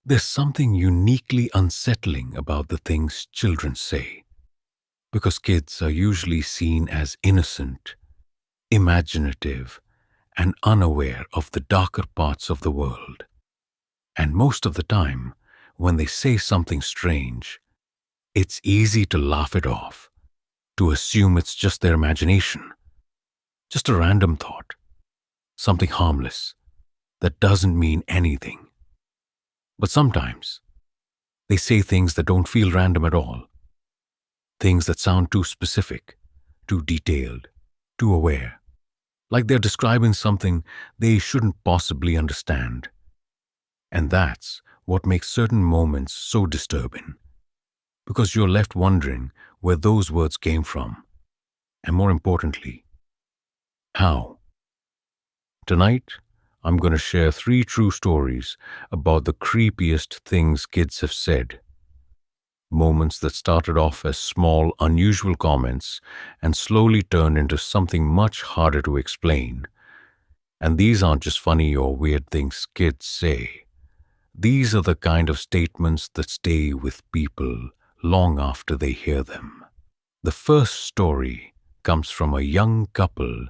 There's something uniquely unsettling about the things children say, because kids are usually seen as innocent, imaginative, and unaware of the darker parts of the world. And most of the time, when they say something strange, it's easy to laugh it off, to assume it's just their imagination, just a random thought, something harmless that doesn't mean anything. But sometimes, they say things that don't feel random at all, things that sound too specific, too detailed, too aware, like they're describing something they shouldn't possibly understand. And that's what makes certain moments so disturbing, because you're left wondering where those words came from, and more importantly, how. Tonight, I'm going to share 3 true stories about the creepiest things kids have said. Moments that started off as small, unusual comments and slowly turned into something much harder to explain. And these aren't just funny or weird things kids say. These are the kind of statements that stay with people long after they hear them. The first story comes from a young couple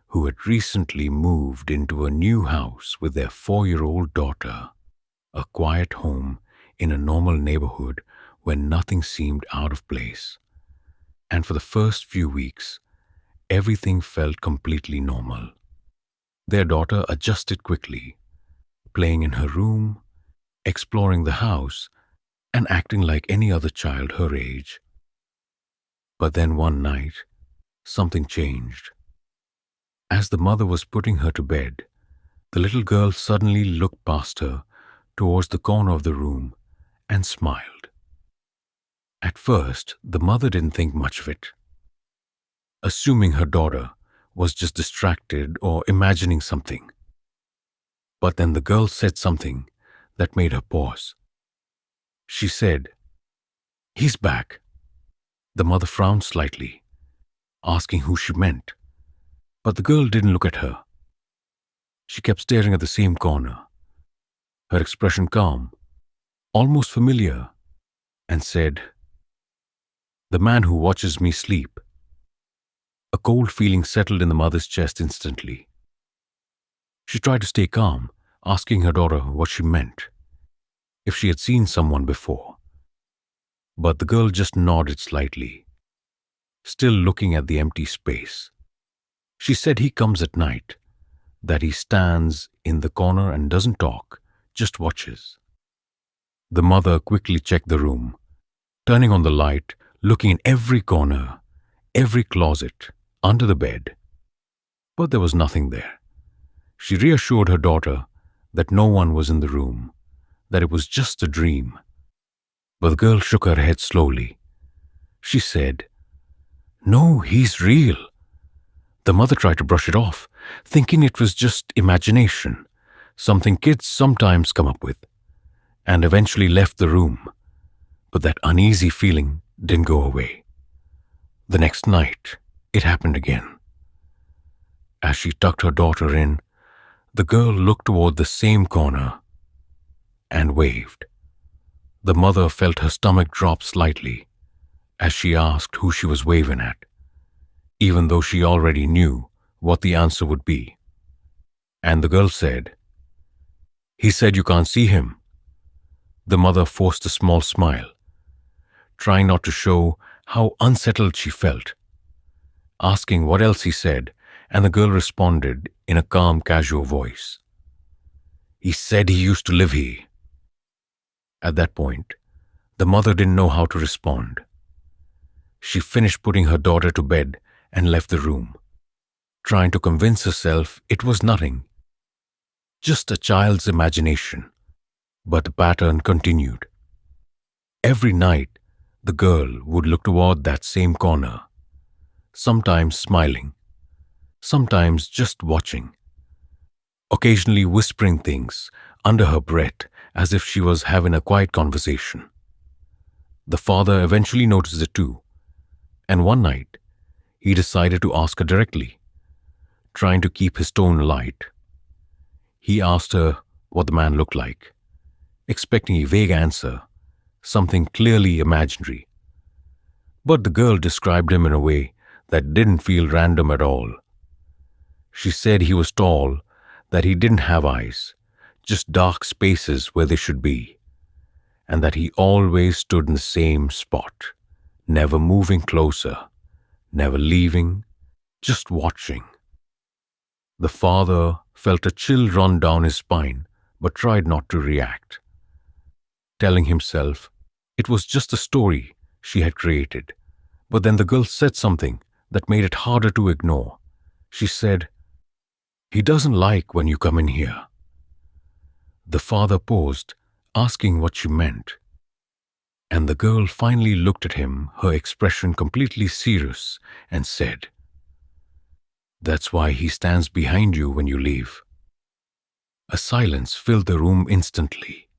who had recently moved into a new house with their 4-year-old daughter, a quiet home in a normal neighborhood where nothing seemed out of place. And for the first few weeks, everything felt completely normal. Their daughter adjusted quickly, playing in her room, exploring the house, and acting like any other child her age. But then one night, something changed. As the mother was putting her to bed, the little girl suddenly looked past her towards the corner of the room and smiled. At first, the mother didn't think much of it, assuming her daughter was just distracted or imagining something. But then the girl said something that made her pause. She said, "He's back." The mother frowned slightly, asking who she meant. But the girl didn't look at her. She kept staring at the same corner, her expression calm, almost familiar, and said, "The man who watches me sleep." A cold feeling settled in the mother's chest instantly. She tried to stay calm, asking her daughter what she meant, if she had seen someone before. But the girl just nodded slightly, still looking at the empty space. She said he comes at night, that he stands in the corner and doesn't talk, just watches. The mother quickly checked the room, turning on the light, looking in every corner, every closet, under the bed. But there was nothing there. She reassured her daughter that no one was in the room, that it was just a dream. But the girl shook her head slowly. She said, "No, he's real." The mother tried to brush it off, thinking it was just imagination, something kids sometimes come up with, and eventually left the room. But that uneasy feeling didn't go away. The next night, it happened again. As she tucked her daughter in, the girl looked toward the same corner and waved. The mother felt her stomach drop slightly as she asked who she was waving at, even though she already knew what the answer would be. And the girl said, "He said you can't see him." The mother forced a small smile, trying not to show how unsettled she felt, asking what else he said, and the girl responded in a calm, casual voice, "He said he used to live here." At that point, the mother didn't know how to respond. She finished putting her daughter to bed and left the room, trying to convince herself it was nothing, just a child's imagination. But the pattern continued. Every night, the girl would look toward that same corner, sometimes smiling, sometimes just watching, occasionally whispering things under her breath as if she was having a quiet conversation. The father eventually noticed it too, and one night, he decided to ask her directly, trying to keep his tone light. He asked her what the man looked like, expecting a vague answer, something clearly imaginary. But the girl described him in a way that didn't feel random at all. She said he was tall, that he didn't have eyes, just dark spaces where they should be, and that he always stood in the same spot, never moving closer, never leaving, just watching. The father felt a chill run down his spine but tried not to react, telling himself it was just a story she had created. But then the girl said something that made it harder to ignore. She said, "He doesn't like when you come in here." The father paused, asking what she meant, and the girl finally looked at him, her expression completely serious, and said, "That's why he stands behind you when you leave." A silence filled the room instantly.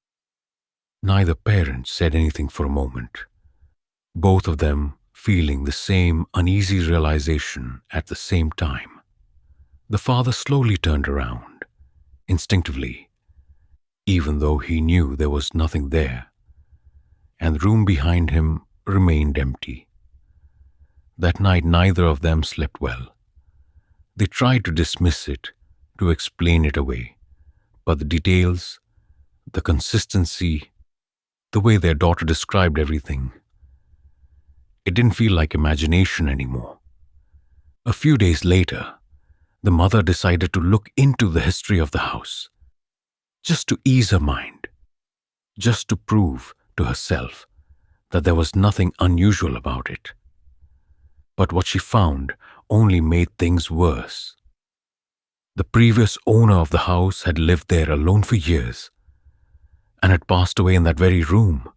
Neither parent said anything for a moment, both of them feeling the same uneasy realization at the same time. The father slowly turned around, instinctively, even though he knew there was nothing there, and the room behind him remained empty. That night neither of them slept well. They tried to dismiss it, to explain it away, but the details, the consistency, the way their daughter described everything, it didn't feel like imagination anymore. A few days later, the mother decided to look into the history of the house, just to ease her mind, just to prove to herself that there was nothing unusual about it. But what she found only made things worse. The previous owner of the house had lived there alone for years and had passed away in that very room.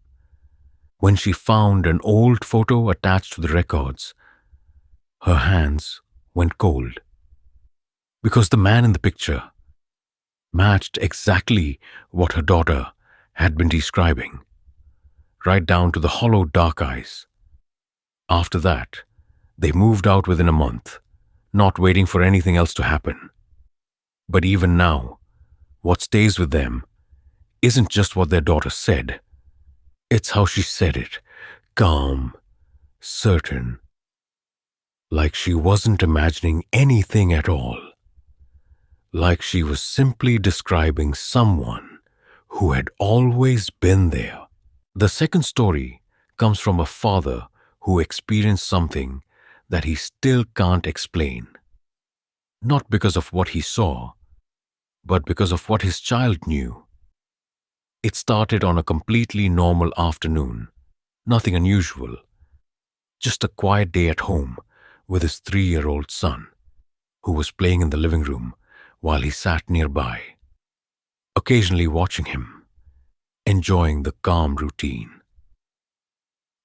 When she found an old photo attached to the records, her hands went cold, because the man in the picture matched exactly what her daughter had been describing, right down to the hollow dark eyes. After that, they moved out within a month, not waiting for anything else to happen. But even now, what stays with them isn't just what their daughter said, it's how she said it, calm, certain, like she wasn't imagining anything at all, like she was simply describing someone who had always been there. The second story comes from a father who experienced something that he still can't explain, not because of what he saw, but because of what his child knew. It started on a completely normal afternoon, nothing unusual, just a quiet day at home with his 3-year-old son, who was playing in the living room while he sat nearby, occasionally watching him, enjoying the calm routine.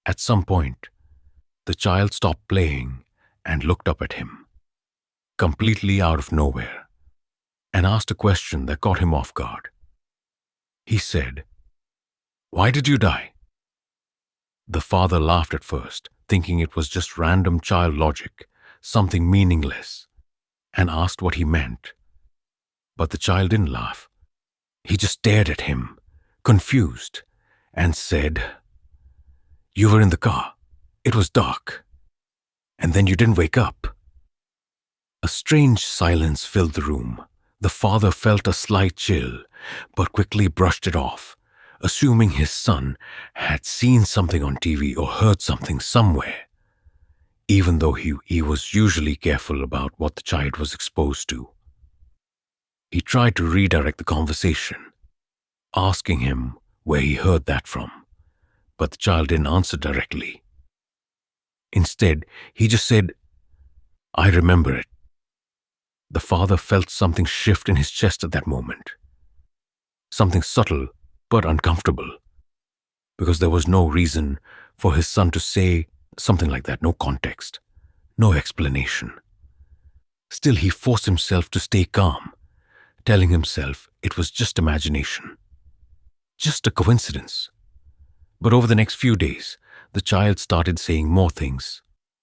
At some point, the child stopped playing and looked up at him, completely out of nowhere, and asked a question that caught him off guard. He said, "Why did you die?" The father laughed at first, thinking it was just random child logic, something meaningless, and asked what he meant. But the child didn't laugh. He just stared at him, confused, and said, "You were in the car. It was dark. And then you didn't wake up." A strange silence filled the room. The father felt a slight chill, but quickly brushed it off, assuming his son had seen something on TV or heard something somewhere, even though he was usually careful about what the child was exposed to. He tried to redirect the conversation, asking him where he heard that from, but the child didn't answer directly. Instead, he just said, "I remember it." The father felt something shift in his chest at that moment. Something subtle but uncomfortable, because there was no reason for his son to say something like that, no context, no explanation. Still, he forced himself to stay calm, telling himself it was just imagination, just a coincidence. But over the next few days, the child started saying more things,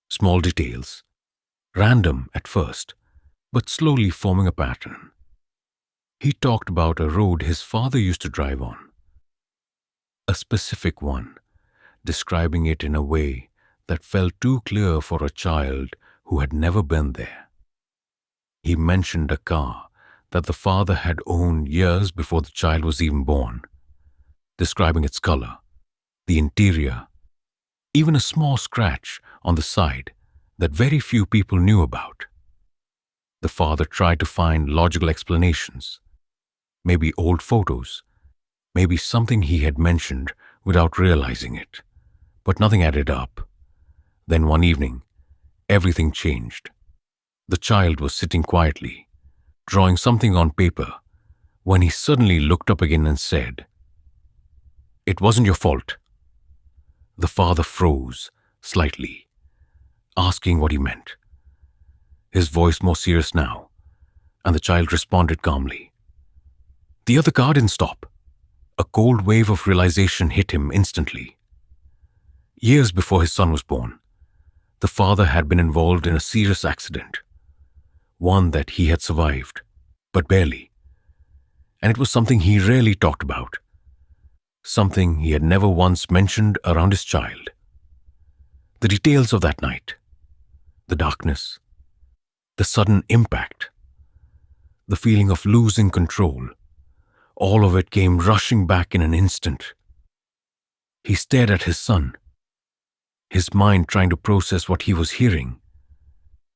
small details, random at first, but slowly forming a pattern. He talked about a road his father used to drive on, a specific one, describing it in a way that felt too clear for a child who had never been there. He mentioned a car that the father had owned years before the child was even born, describing its color, the interior, even a small scratch on the side that very few people knew about. The father tried to find logical explanations, maybe old photos, maybe something he had mentioned without realizing it, but nothing added up. Then one evening, everything changed. The child was sitting quietly, drawing something on paper, when he suddenly looked up again and said, "It wasn't your fault." The father froze slightly, asking what he meant, his voice more serious now, and the child responded calmly, "The other car didn't stop." A cold wave of realization hit him instantly. Years before his son was born, the father had been involved in a serious accident, one that he had survived, but barely, and it was something he rarely talked about, something he had never once mentioned around his child. The details of that night, the darkness, the sudden impact, the feeling of losing control, all of it came rushing back in an instant. He stared at his son, his mind trying to process what he was hearing,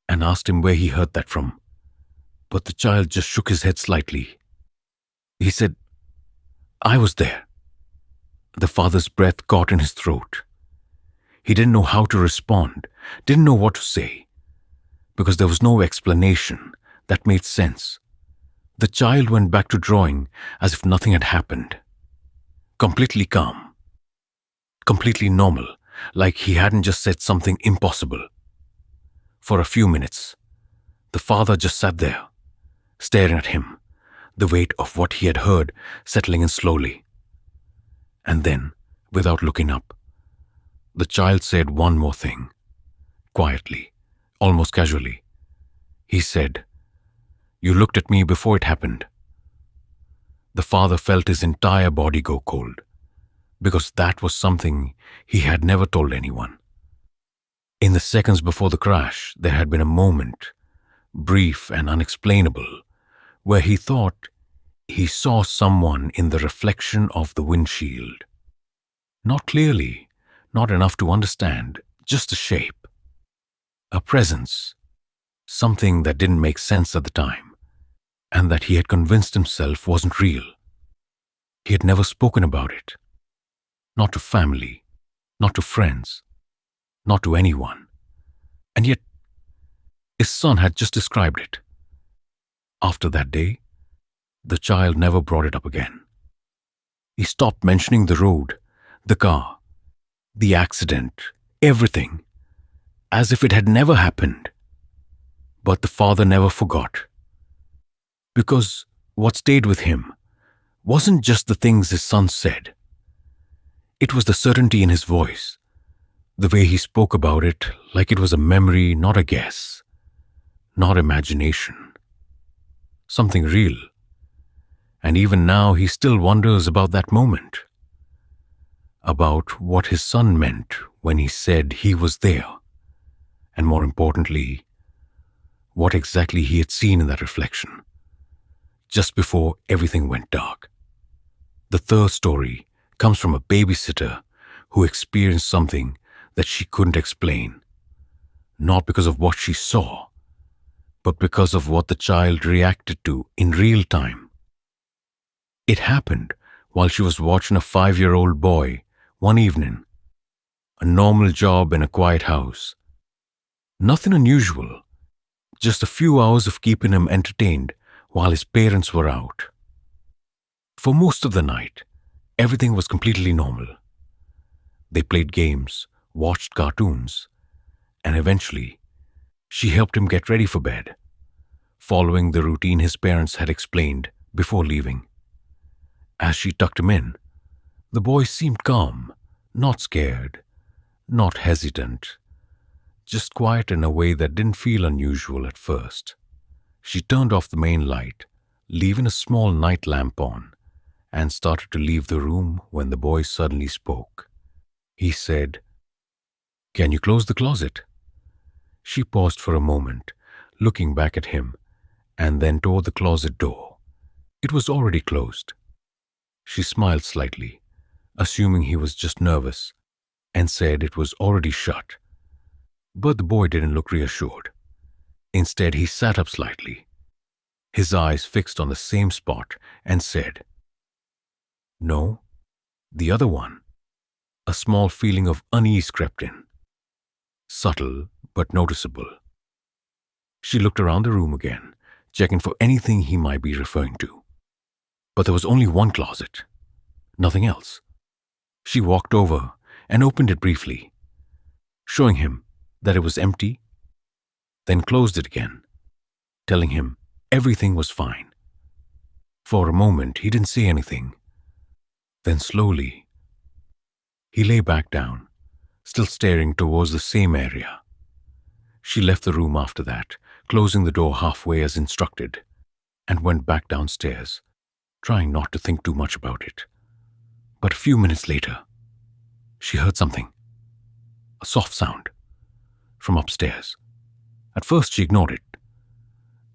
and asked him where he heard that from. But the child just shook his head slightly. He said, "I was there." The father's breath caught in his throat. He didn't know how to respond, didn't know what to say, because there was no explanation that made sense. The child went back to drawing as if nothing had happened. Completely calm. Completely normal, like he hadn't just said something impossible. For a few minutes, the father just sat there, staring at him, the weight of what he had heard settling in slowly. And then, without looking up, the child said one more thing, quietly, almost casually. He said, "You looked at me before it happened." The father felt his entire body go cold, because that was something he had never told anyone. In the seconds before the crash, there had been a moment, brief and unexplainable, where he thought he saw someone in the reflection of the windshield. Not clearly, not enough to understand, just a shape, a presence, something that didn't make sense at the time, and that he had convinced himself wasn't real. He had never spoken about it. Not to family, not to friends, not to anyone. And yet, his son had just described it. After that day, the child never brought it up again. He stopped mentioning the road, the car, the accident, everything, as if it had never happened. But the father never forgot. Because what stayed with him wasn't just the things his son said. It was the certainty in his voice, the way he spoke about it like it was a memory, not a guess, not imagination. Something real. And even now he still wonders about that moment. About what his son meant when he said he was there. And more importantly, what exactly he had seen in that reflection, just before everything went dark. The third story comes from a babysitter who experienced something that she couldn't explain, not because of what she saw, but because of what the child reacted to in real time. It happened while she was watching a 5-year-old boy one evening, a normal job in a quiet house. Nothing unusual, just a few hours of keeping him entertained while his parents were out. For most of the night, everything was completely normal. They played games, watched cartoons, and eventually, she helped him get ready for bed, following the routine his parents had explained before leaving. As she tucked him in, the boy seemed calm, not scared, not hesitant, just quiet in a way that didn't feel unusual at first. She turned off the main light, leaving a small night lamp on, and started to leave the room when the boy suddenly spoke. He said, "Can you close the closet?" She paused for a moment, looking back at him, and then toward the closet door. It was already closed. She smiled slightly, assuming he was just nervous, and said it was already shut. But the boy didn't look reassured. Instead, he sat up slightly, his eyes fixed on the same spot, and said, "No, the other one." A small feeling of unease crept in, subtle but noticeable. She looked around the room again, checking for anything he might be referring to. But there was only one closet, nothing else. She walked over and opened it briefly, showing him that it was empty, then closed it again, telling him everything was fine. For a moment, he didn't say anything. Then slowly, he lay back down, still staring towards the same area. She left the room after that, closing the door halfway as instructed, and went back downstairs, trying not to think too much about it. But a few minutes later, she heard something, a soft sound, from upstairs. At first, she ignored it,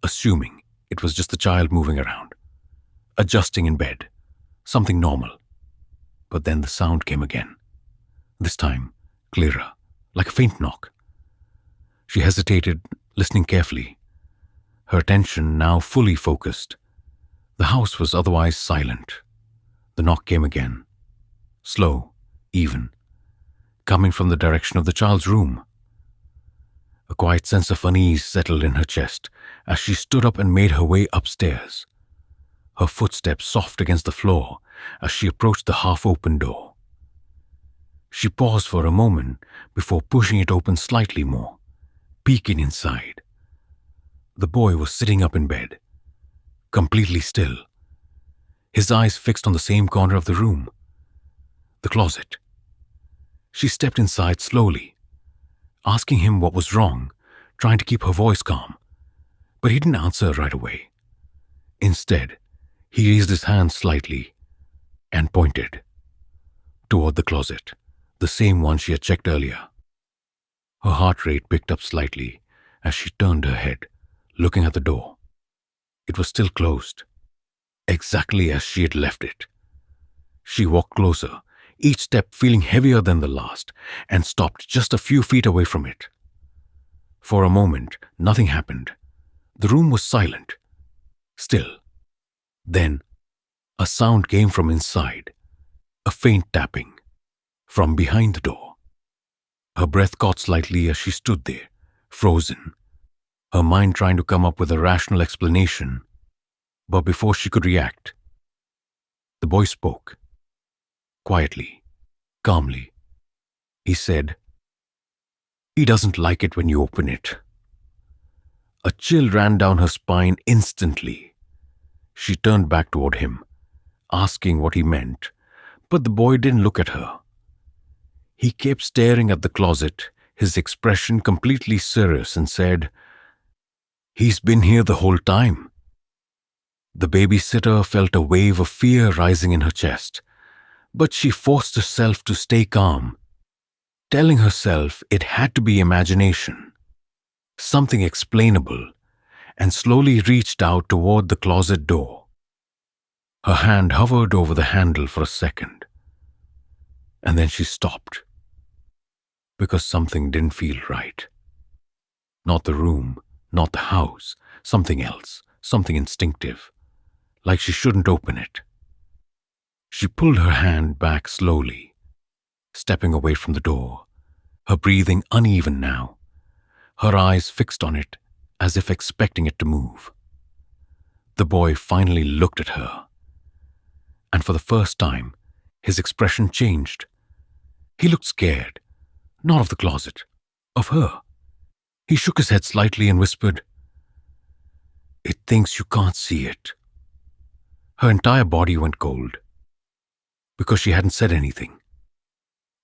assuming it was just the child moving around, adjusting in bed, something normal. But then the sound came again, this time clearer, like a faint knock. She hesitated, listening carefully, her attention now fully focused. The house was otherwise silent. The knock came again, slow, even, coming from the direction of the child's room. A quiet sense of unease settled in her chest as she stood up and made her way upstairs, her footsteps soft against the floor as she approached the half-open door. She paused for a moment before pushing it open slightly more, peeking inside. The boy was sitting up in bed, completely still, his eyes fixed on the same corner of the room, the closet. She stepped inside slowly, asking him what was wrong, trying to keep her voice calm. But he didn't answer right away. Instead, he raised his hand slightly and pointed toward the closet, the same one she had checked earlier. Her heart rate picked up slightly as she turned her head, looking at the door. It was still closed, exactly as she had left it. She walked closer, each step feeling heavier than the last, and stopped just a few feet away from it. For a moment, nothing happened. The room was silent, still. Then, a sound came from inside, a faint tapping, from behind the door. Her breath caught slightly as she stood there, frozen, her mind trying to come up with a rational explanation. But before she could react, the boy spoke. Quietly, calmly. He said, "He doesn't like it when you open it." A chill ran down her spine instantly. She turned back toward him, asking what he meant, but the boy didn't look at her. He kept staring at the closet, his expression completely serious, and said, "He's been here the whole time." The babysitter felt a wave of fear rising in her chest, but she forced herself to stay calm, telling herself it had to be imagination, something explainable, and slowly reached out toward the closet door. Her hand hovered over the handle for a second, and then she stopped, because something didn't feel right. Not the room, not the house, something else, something instinctive, like she shouldn't open it. She pulled her hand back slowly, stepping away from the door, her breathing uneven now, her eyes fixed on it as if expecting it to move. The boy finally looked at her, and for the first time, his expression changed. He looked scared, not of the closet, of her. He shook his head slightly and whispered, "It thinks you can't see it." Her entire body went cold, because she hadn't said anything.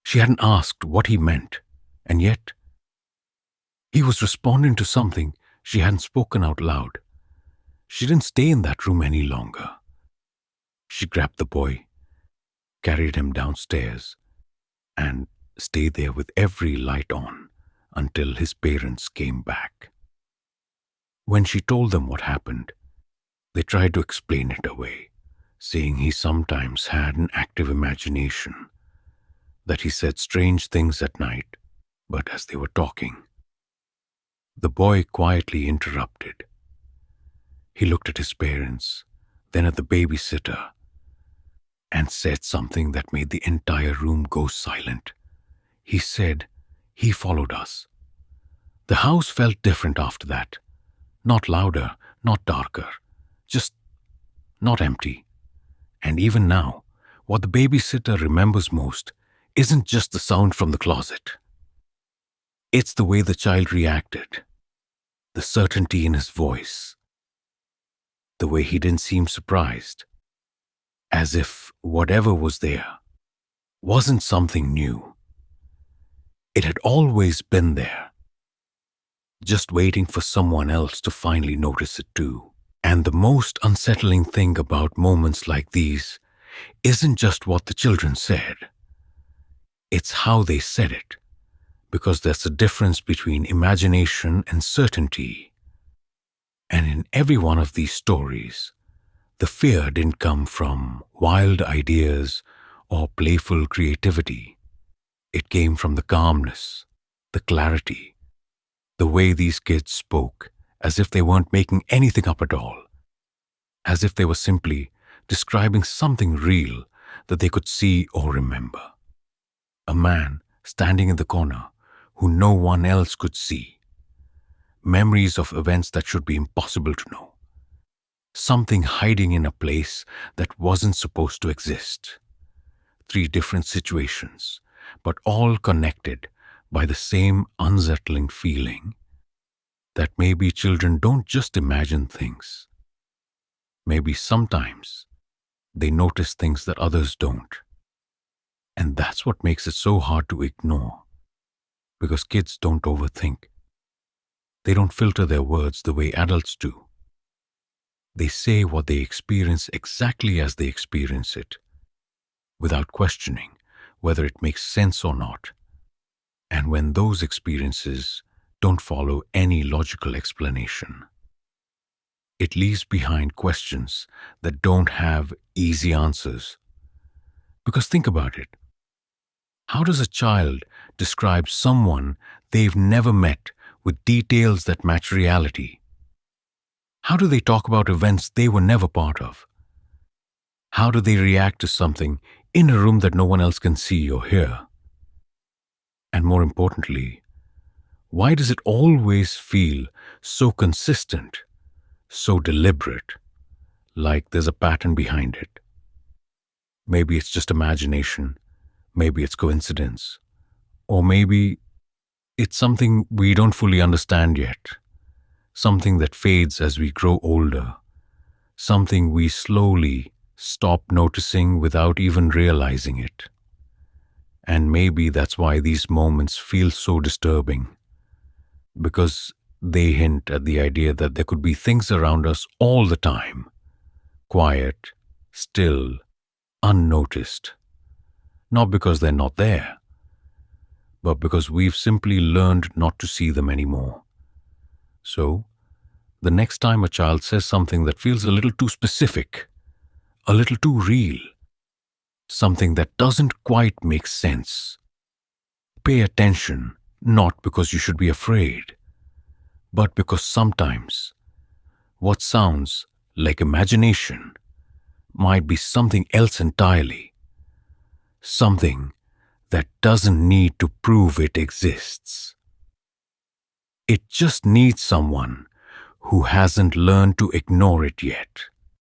She hadn't asked what he meant, and yet he was responding to something she hadn't spoken out loud. She didn't stay in that room any longer. She grabbed the boy, carried him downstairs, and stayed there with every light on until his parents came back. When she told them what happened, they tried to explain it away, saying he sometimes had an active imagination, that he said strange things at night, but as they were talking, the boy quietly interrupted. He looked at his parents, then at the babysitter, and said something that made the entire room go silent. He said he followed us. The house felt different after that. Not louder, not darker, just not empty. And even now, what the babysitter remembers most isn't just the sound from the closet. It's the way the child reacted, the certainty in his voice, the way he didn't seem surprised, as if whatever was there wasn't something new. It had always been there, just waiting for someone else to finally notice it too. And the most unsettling thing about moments like these isn't just what the children said, it's how they said it, because there's a difference between imagination and certainty. And in every one of these stories, the fear didn't come from wild ideas or playful creativity. It came from the calmness, the clarity, the way these kids spoke as if they weren't making anything up at all, as if they were simply describing something real that they could see or remember. A man standing in the corner who no one else could see. Memories of events that should be impossible to know. Something hiding in a place that wasn't supposed to exist. 3 different situations, but all connected by the same unsettling feeling that maybe children don't just imagine things. Maybe sometimes they notice things that others don't. And that's what makes it so hard to ignore, because kids don't overthink. They don't filter their words the way adults do. They say what they experience exactly as they experience it, without questioning whether it makes sense or not. And when those experiences don't follow any logical explanation, it leaves behind questions that don't have easy answers. Because think about it. How does a child describe someone they've never met with details that match reality? How do they talk about events they were never part of? How do they react to something in a room that no one else can see or hear? And more importantly, why does it always feel so consistent, so deliberate, like there's a pattern behind it? Maybe it's just imagination, maybe it's coincidence, or maybe it's something we don't fully understand yet, something that fades as we grow older, something we slowly stop noticing without even realizing it. And maybe that's why these moments feel so disturbing, because they hint at the idea that there could be things around us all the time, quiet, still, unnoticed. Not because they're not there, but because we've simply learned not to see them anymore. So, the next time a child says something that feels a little too specific, a little too real, something that doesn't quite make sense, pay attention, not because you should be afraid, but because sometimes what sounds like imagination might be something else entirely, something that doesn't need to prove it exists. It just needs someone who hasn't learned to ignore it yet.